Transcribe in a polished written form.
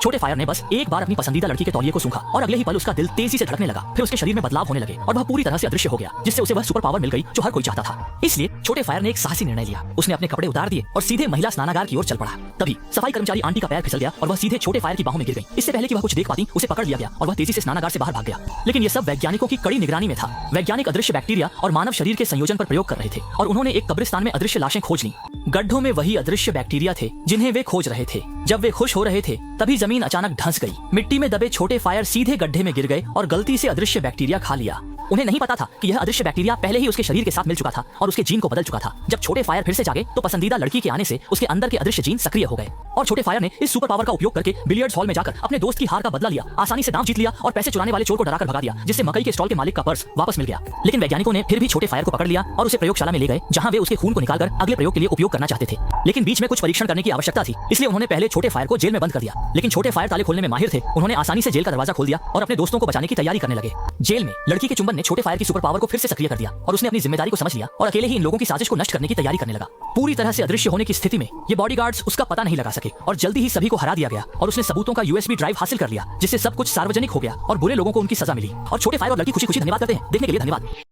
छोटे फायर ने बस एक बार अपनी पसंदीदा लड़की के तौलिए को सूंघा और अगले ही पल उसका दिल तेजी से धड़कने लगा। फिर उसके शरीर में बदलाव होने लगे और वह पूरी तरह से अदृश्य हो गया, जिससे उसे वह सुपर पावर मिल गई जो हर कोई चाहता था। इसलिए छोटे फायर ने एक साहसी निर्णय लिया। उसने अपने कपड़े उतार दिए और सीधे महिला स्नानागार की ओर चल पड़ा। तभी सफाई कर्मचारी आंटी का पैर फिसल गया और वह सीधे छोटे फायर की बाहों में गिर गई। इससे पहले कि वह कुछ देख पाती, उसे पकड़ लिया गया और वह तेजी से स्नानागार से बाहर भाग गया। लेकिन ये सब वैज्ञानिकों की कड़ी निगरानी में था। वैज्ञानिक अदृश्य बैक्टीरिया और मानव शरीर के संयोजन पर प्रयोग कर रहे थे और उन्होंने एक कब्रिस्तान में अदृश्य लाशें खोज ली। गड्ढों में वही अदृश्य बैक्टीरिया थे जिन्हें वे खोज रहे थे। जब वे खुश हो रहे थे तभी जमीन अचानक धंस गई। मिट्टी में दबे छोटे फायर सीधे गड्ढे में गिर गए और गलती से अदृश्य बैक्टीरिया खा लिया। उन्हें नहीं पता था कि यह अदृश्य बैक्टीरिया पहले ही उसके शरीर के साथ मिल चुका था और उसके जीन को बदल चुका था। जब छोटे फायर फिर से जागे तो पसंदीदा लड़की के आने से उसके अंदर के अदृश्य जीन सक्रिय हो गए और छोटे फायर ने इस सुपर पावर का उपयोग करके बिलियर्ड्स हॉल में जाकर अपने दोस्त की हार का बदला लिया, आसानी से दांव जीत लिया और पैसे चुराने वाले चोर को डराकर भगा दिया, जिससे मकई के स्टॉल के मालिक का पर्स वापस मिल गया। लेकिन वैज्ञानिकों ने फिर भी छोटे फायर को पकड़ लिया और उसे प्रयोगशाला में ले गए, जहां वे उसके खून को निकालकर अगले प्रयोग के लिए उपयोग करना चाहते थे। लेकिन बीच में कुछ परीक्षण करने की आवश्यकता थी, इसलिए उन्होंने पहले छोटे फायर को जेल में बंद कर दिया। लेकिन छोटे फायर ताले खोलने में माहिर थे। उन्होंने आसानी से जेल का दरवाजा खोल दिया और अपने दोस्तों को बचाने की तैयारी करने लगे। जेल में लड़की के चुंबन ने छोटे फायर की सुपर पावर को फिर से सक्रिय कर दिया और उसने अपनी जिम्मेदारी को समझ लिया और अकेले ही इन लोगों की साजिश को नष्ट करने की तैयारी करने लगा। पूरी तरह से अदृश्य होने की स्थिति में ये बॉडीगार्ड्स उसका पता नहीं लगा सके और जल्दी ही सभी को हरा दिया गया और उसने सबूतों का यूएसबी ड्राइव हासिल कर लिया, जिससे सब कुछ सार्वजनिक हो गया और बुरे लोगों को उनकी सजा मिली। और छोटे फायर और लड़की खुशी खुशी धन्यवाद करते हैं। देखने के लिए धन्यवाद।